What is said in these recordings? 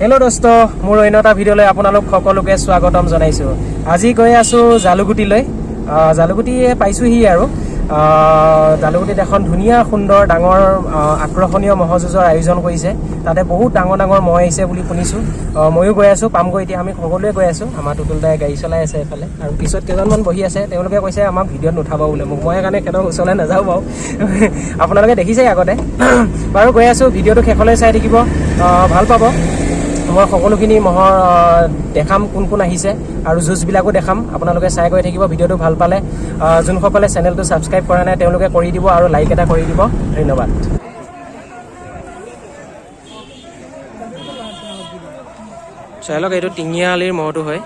Hello दोस्त मोर अন্য এটা ভিডিঅ'লৈ আপোনালোক সকলোকে স্বাগতম জনাইছো। আজি গৈ আছো জালুগুটিলৈ। জালুগুটি পাইছোহি আৰু জালুগুটিত এখন ধুনীয়া সুন্দৰ ডাঙৰ আকৰ্ষণীয় মহযুঁজৰ আয়োজন কৰিছে। তাতে বহুত ডাঙৰ ডাঙৰ মহ আহিছে বুলি শুনিছো। ময়ো গৈ আছো, পামগৈ এতিয়া। আমি সকলোৱে গৈ আছো। আমাৰ টুটুলদাই গাড়ী চলাই আছে এফালে, আৰু পিছত কেইজনমান বহি আছে। তেওঁলোকে কৈছে আমাক ভিডিঅ'ত নুঠাব বোলে। মোক মই সেইকাৰণে সিহঁতৰ ওচৰলৈ নাযাওঁ বাৰু। আপোনালোকে দেখিছে আগতে। বাৰু গৈ আছো, ভিডিঅ'টো শেষলৈ চাই থাকিব, ভাল পাব। মই সকলোখিনি মহৰ দেখাম, কোন কোন আহিছে, আৰু যুঁজবিলাকো দেখাম। আপোনালোকে চাই গৈ থাকিব। ভিডিঅ'টো ভাল পালে যোনসকলে চেনেলটো ছাবস্ক্ৰাইব কৰা নাই তেওঁলোকে কৰি দিব, আৰু লাইক এটা কৰি দিব। ধন্যবাদ। চাই লওক, এইটো টিঙিয়াআলিৰ মহটো হয়।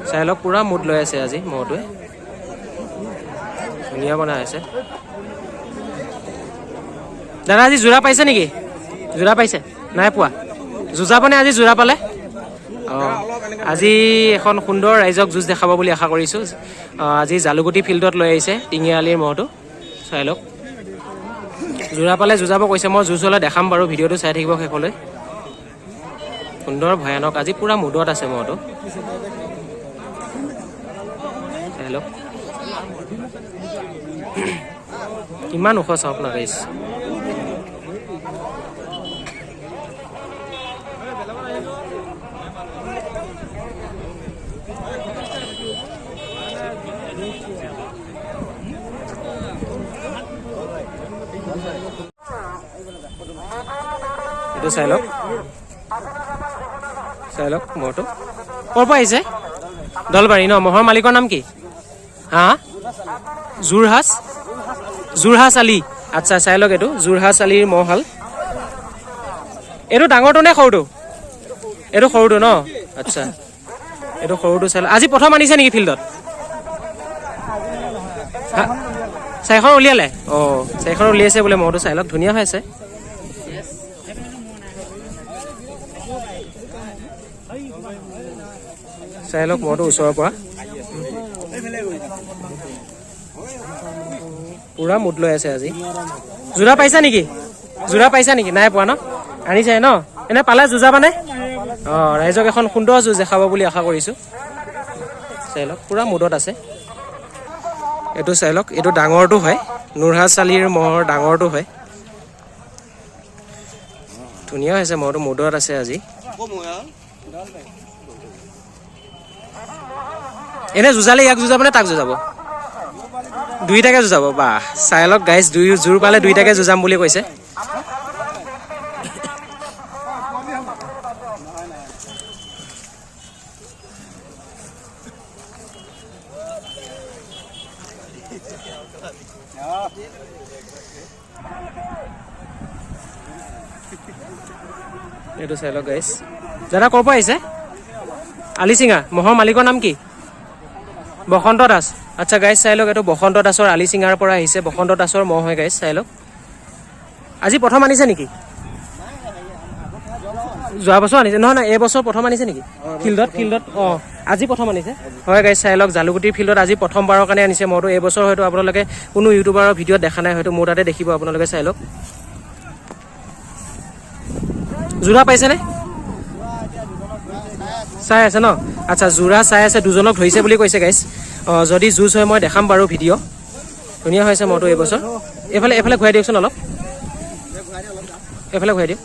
চাই লওক, পুৰা মুড লৈ আছে আজি মহটোৱে। ধুনীয়া বনাই আছে। দাদা আজি যোৰা পাইছে নেকি? যোৰা পাইছে? নাই পোৱা? যুঁজাবনে আজি? যোৰা পালে? আজি এখন সুন্দৰ ৰাইজক যুঁজ দেখাব বুলি আশা কৰিছোঁ। আজি জালুগুটি ফিল্ডত লৈ আহিছে টিঙিয়াআলিৰ মহটো। চাই লওক, যোৰা পালে যুঁজাব কৈছে। মই যুঁজ হ'লে দেখাম বাৰু, ভিডিঅ'টো চাই থাকিব শেষলৈ। সুন্দৰ ভয়ানক, আজি পুৰা মুডত আছে মহটো। চাই লওক কিমান ওখ চাওক না গাইছ। এইটো চাই লওক, চাই লওক মহটো ক'ৰ পৰা আহিছে? দলবাৰী ন? মহৰ মালিকৰ নাম কি? হা? যোৰহাছ আলি। আচ্ছা, চাই লওক, এইটো যোৰহাছ আলিৰ মহহাল। এইটো ডাঙৰটো নে সৰুটো? এইটো সৰুটো ন? আচ্ছা, এইটো সৰুটো চাই লওক। আজি প্ৰথম আনিছে নেকি ফিল্ডত? চাৰিখন উলিয়ালে? চাৰিখন উলিয়াইছে বোলে মহটো। চাই লওক, ধুনীয়া হৈ আছে। চাই লওক মহটো ওচৰৰ পৰা পুৰা মুড লৈ আছে আজি। যোৰা পাইছা নেকি? যোৰা পাইছা নেকি? নাই পোৱা ন? আনিছে ন? এনে পালে যুঁজাবানে? ৰাইজক এখন সুন্দৰ যুঁজ দেখাব বুলি আশা কৰিছোঁ। চাই লওক, পুৰা মুডত আছে। এইটো চাই লওক, এইটো ডাঙৰটো হয়, যোৰহাছ আলিৰ মহৰ ডাঙৰটো হয়। ধুনীয়া হৈছে মহটো, মুডত আছে আজি। এনে যুঁজালে ইয়াক যুঁজাব নে তাক যুঁজাব? দুইটাকে যুঁজাব? বাহ, চাই লওক গাইজ, জোৰ পালে দুইটাকে যুঁজাম বুলি কৈছে। এইটো চাই লওক গাইজ। দাদা ক'ৰ পৰা আহিছে? আলিচিঙা। মহৰ মালিকৰ নাম কি? বসন্ত দাস। আচ্ছা গাইজ, চাই লওক, এইটো বসন্ত দাসৰ আলিচিঙাৰ পৰা আহিছে। বসন্ত দাসৰ মহ হয় গাইজ। চাই লওক, আজি প্ৰথম আনিছে নেকি? যোৱা বছৰ আনিছে? নহয়, এইবছৰ প্ৰথম আনিছে নেকি ফিল্ডত? আজি প্ৰথম আনিছে। হয় গাইজ, চাই লওক, জালুগুটিৰ ফিল্ডত আজি প্ৰথমবাৰৰ কাৰণে আনিছে মহটো। এইবছৰ হয়তো আপোনালোকে কোনো ইউটিউবাৰৰ ভিডিঅ'ত দেখা নাই, হয়তো মোৰ তাতে দেখিব আপোনালোকে। চাই লওক, যোৰা পাইছেনে? চাই আছে ন? আচ্ছা, যোৰা চাই আছে, দুজনক ধৰিছে বুলি কৈছে গাইজ। যদি যুঁজ হয় মই দেখাম বাৰু ভিডিঅ'। ধুনীয়া হৈছে মহটো এইবছৰ। এইফালে ঘূৰাই দিয়কচোন অলপ, এইফালে ঘূৰাই দিয়ক।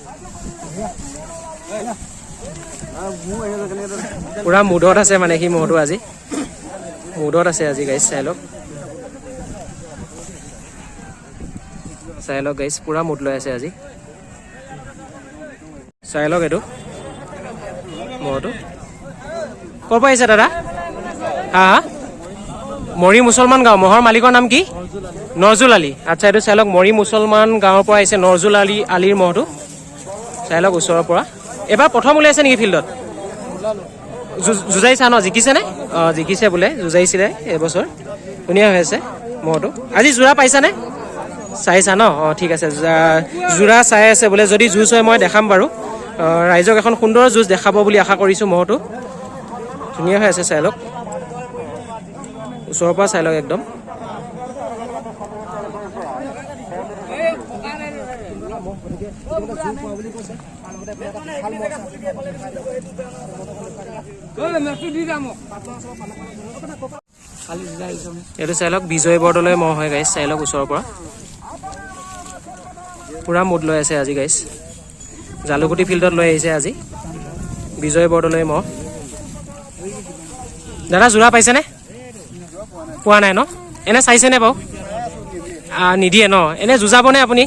পুৰা মুডত আছে মানে সি মহটো আজি, মুডত আছে আজি গাইজ। চাই লওক, চাই লওক গাইজ, পুৰা মুড লৈ আছে আজি। চাই লওক, এইটো মহটো ক'ৰ পৰা আহিছে দাদা? হা? মৰি মুছলমান গাঁও। মহৰ মালিকৰ নাম কি? নজৰুল আলী। আচ্ছা, এইটো চাই লওক, মৰি মুছলমান গাঁৱৰ পৰা আহিছে নজৰুল আলীৰ মহটো। চাই লওক ওচৰৰ পৰা। এইবাৰ প্ৰথম উলিয়াইছে নেকি ফিল্ডত? যুঁজাইছা ন? জিকিছেনে? জিকিছে বোলে, যুঁজাইছিলে এইবছৰ। ধুনীয়া হৈ আছে মহটো। আজি যোৰা পাইছানে? চাইছা ন? ঠিক আছে, যোৰা চাই আছে বোলে। যদি যুঁজ হয় মই দেখাম বাৰু, ৰাইজক এখন সুন্দৰ যুঁজ দেখাব বুলি আশা কৰিছোঁ। মহটো ধুনীয়া হৈ আছে। চাই লওক, ওচৰৰ পৰা চাই লওক একদম। এইটো চাই লওক বিজয় বৰদলৈ মহ হয় গাইছ চাই লওক ওচৰৰ পৰা পুৰা মুড লৈ আছে আজি গাইছ জালুকুটি ফিল্ডত লৈ আহিছে আজি বিজয় বৰদলৈ মহ দাদা যোৰা পাইছেনে পোৱা নাই ন এনে চাইছেনে বাৰু নিদিয়ে ন এনে যুঁজাবনে আপুনি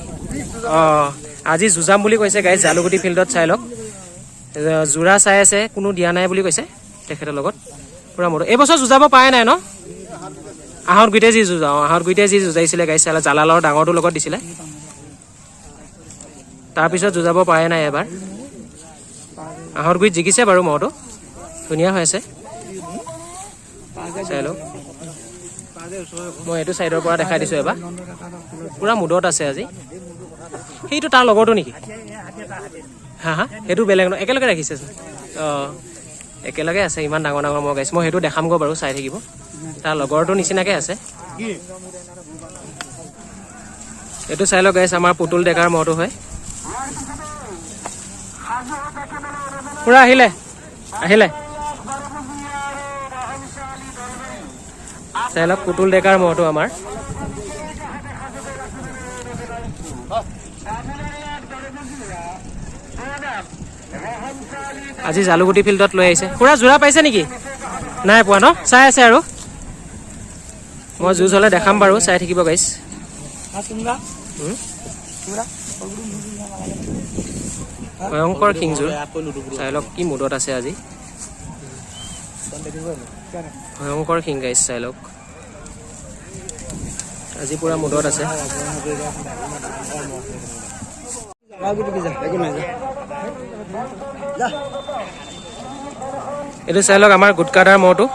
অঁ আজি যুঁজাম বুলি কৈছে গাইছ জালুকুটি ফিল্ডত চাই লওক যোৰা চাই আছে কোনো দিয়া নাই বুলি কৈছে তেখেতৰ লগত পুৰা মুড এইবছৰ যুঁজাব পাৰে নাই ন আহঁত গুইতে যি যুঁজাওঁ আহঁত গুইতে যি যুঁজাইছিলে গাইছ চাই জালালৰ ডাঙৰটোৰ লগত দিছিলে তাৰপিছত যুঁজাব পাৰে নাই এবাৰ আহঁত গুইত জিকিছে বাৰু মহটো ধুনীয়া হৈ আছে চাই লওক মই এইটো চাইডৰ পৰা দেখাই দিছোঁ এবাৰ পুৰা মুডত আছে আজি সেইটো তাৰ লগৰটো নেকি হা হা সেইটো বেলেগ ন একেলগে ৰাখিছে অঁ একেলগে আছে ইমান ডাঙৰ ডাঙৰ মহ গাইছে মই সেইটো দেখামগৈ বাৰু চাই থাকিব তাৰ লগৰটো নিচিনাকৈ আছে এইটো চাই লওক গাইছ আমাৰ পুতুল ডেকাৰ মহটো হয় পুৰা আহিলে চাই লওক পুতুল ডেকাৰ মহটো আমাৰ আজি জালুকুটি ফিল্ডত লৈ আহিছে পুৰা যোৰা পাইছে নেকি নাই পোৱা ন চাই আছে আৰু মই যুঁজ হ'লে দেখাম বাৰু চাই থাকিব গাইছ ভয়ংকৰ শিংযোৰ চাই লওক কি মুডত আছে আজি ভয়ংকৰ শিং গাইছ চাই লওক আজি পুৰা মুডত আছে এইটো চাই লওক আমাৰ গুটকাদাৰ মহটো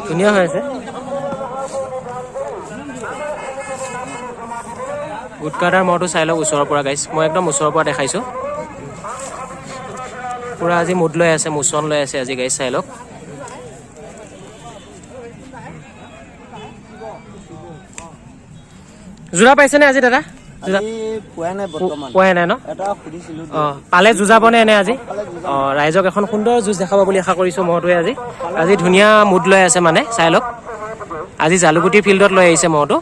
ধুনীয়া হৈ আছে গুটকাদাৰ মহটো চাই লওক ওচৰৰ পৰা গাইছ মই একদম ওচৰৰ পৰা দেখাইছোঁ পুৰা আজি মুড লৈ আছে মোচন লৈ আছে আজি গাইছ চাই লওক যোৰা পাইছেনে আজি দাদা পোৱাই নাই ন অঁ পালে যুঁজাবনে এনে আজি অঁ ৰাইজক এখন সুন্দৰ যুঁজ দেখাব বুলি আশা কৰিছোঁ মহটোৱে আজি ধুনীয়া মুড লৈ আছে মানে চাই লওক আজি জালুকুটি ফিল্ডত লৈ আহিছে মহটো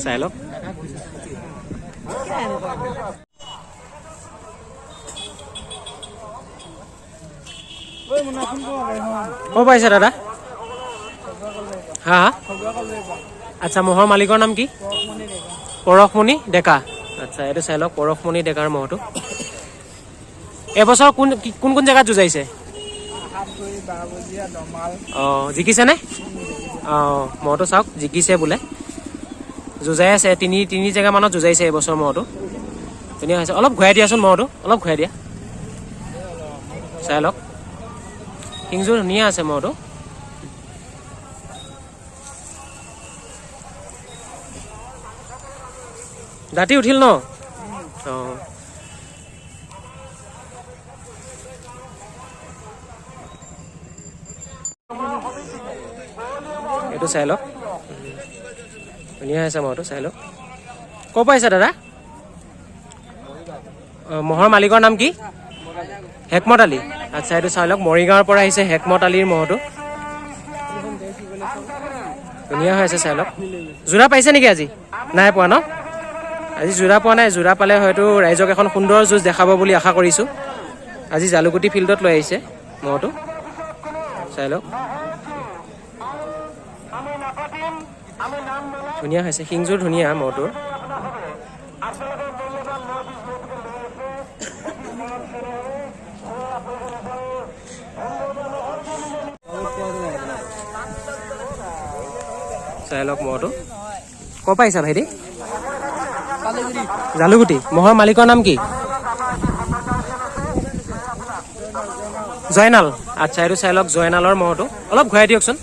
চাই লওক ক'ৰ পাইছে দাদা হা আচ্ছা মহৰ মালিকৰ নাম কি পৰশমণি ডেকা আচ্ছা এইটো চাই লওক পৰশমণি ডেকাৰ মহটো এবছৰ কোন কোন জেগাত যুঁজাইছে অঁ জিকিছেনে অঁ মহটো চাওক জিকিছে বোলে যুঁজাই আছে তিনি জেগামানত যুঁজাইছে এইবছৰ মহটো ধুনীয়া হৈছে অলপ ঘূৰাই দিয়াচোন মহটো অলপ ঘূৰাই দিয়া চাই লওক শিংযোৰ ধুনীয়া আছে মহটো দাঁতি উঠিল ন অঁ এইটো চাই লওক ধুনীয়া হৈছে মহটো চাই লওক ক'ৰ পাইছে দাদা মহৰ মালিকৰ নাম কি হেকমত আলী আচ্ছা এইটো চাই লওক মৰিগাঁৱৰ পৰা আহিছে হেকমত আলীৰ মহটো ধুনীয়া হৈ আছে চাই লওক যোৰা পাইছে নেকি আজি নাই পোৱা ন আজি যোৰা পোৱা নাই যোৰা পালে হয়তো ৰাইজক এখন সুন্দৰ যুঁজ দেখাব বুলি আশা কৰিছোঁ আজি জালুকুটি ফিল্ডত লৈ আহিছে মহটো চাই লওক ধুনীয়া হৈছে শিংযোৰ ধুনীয়া মহটোৰ চাই লওক মহটো ক'ৰ পাইছা ভাইটি জালুকুটি মহৰ মালিকৰ নাম কি জয়নাল আচ্ছা এইটো চাই লওক জয়নালৰ মহটো অলপ ঘূৰাই দিয়কচোন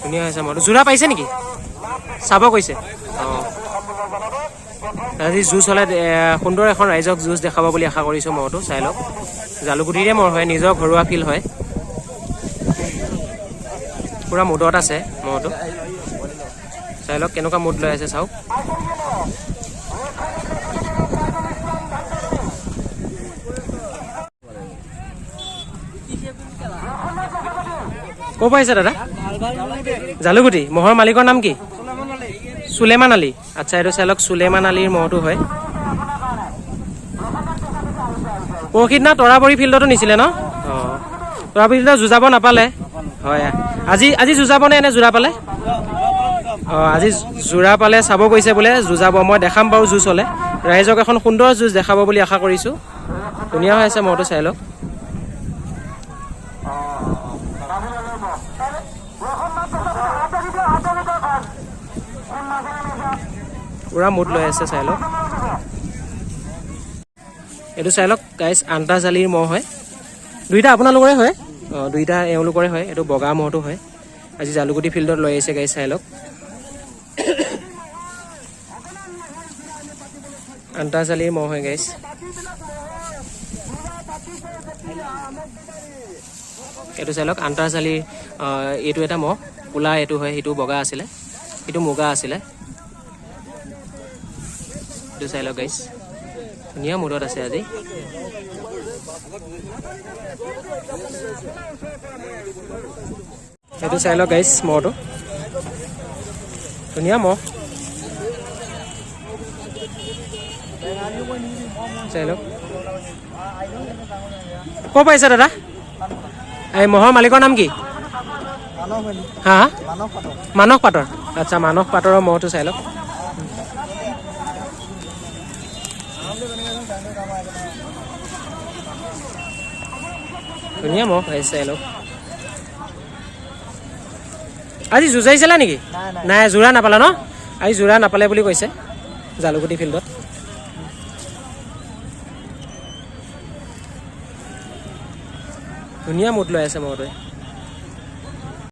ধুনীয়া হৈছে মহটো যোৰা পাইছে নেকি চাব কৈছে অঁ আজি যুঁজ হ'লে সুন্দৰ এখন ৰাইজক যুঁজ দেখাব বুলি আশা কৰিছোঁ মহটো। চাই লওক, জালুকুটিৰে মহ হয়, নিজৰ ঘৰুৱা ফিল্ড হয়, পূৰা মুডত আছে মহটো। চাই লওক কেনেকুৱা মুড লৈ আছে চাওক। ক'ৰ পৰা আহিছে দাদা? জালুকুটি। মহৰ মালিকৰ নাম কি? চুলেমান আলী। আচ্ছা, এইটো চাই লওক চুলেমান আলীৰ মহটো হয়। পৰহি দিনা তৰাবৰী ফিল্ডতো নিছিলে ন? অঁ, তৰাবৰী ফিল্ডত যুঁজাব নাপালে হয়। আজি যুঁজাব নে এনে যোৰা পালে? অঁ, আজি যোৰা পালে চাব গৈছে বোলে, যুঁজাব। মই দেখাম বাৰু যুঁজ হ'লে, ৰাইজক এখন সুন্দৰ যুঁজ দেখাব বুলি আশা কৰিছোঁ। ধুনীয়া হৈ আছে মহটো, চাই লওক। পূৰা মুড লৈ আছে, চাই লওক। এইটো চাই লওক গাইজ, আন্তাজালিৰ মহ হয়। দুইটা আপোনালোকৰে হয়? অঁ, দুইটা এওঁলোকৰে হয়। এইটো বগা মহটো হয়। আজি জালুকুটি ফিল্ডত লৈ আহিছে গাইজ, চাই লওক। আন্তাজালিৰ মহ হয় গাইজ। এইটো চাই লওক আন্তাজালিৰ, এইটো এটা মহ ক'লা, এইটো হয়, সেইটো বগা আছিলে, সেইটো মুগা আছিলে। এইটো চাই লওক গাইজ, ধুনীয়া মুডত আছে আজি। এইটো চাই লওক গাইজ মহটো, ধুনীয়া মহ, চাই লওক। ক'ৰ পৰা আহিছে দাদা? এই মহৰ মালিকৰ নাম কি? হা, মানস পাটৰ। আচ্ছা, মানস পাটৰৰ মহটো চাই লওক। ধুনীয়া মহ আহিছে, চাই লওক। আজি যুঁজাইছিলা নেকি? নাই, যোৰা নাপালা ন? আজি যোৰা নাপালে বুলি কৈছে জালুকুটি ফিল্ডত। ধুনীয়া মুড লৈ আছে মহটোৱে।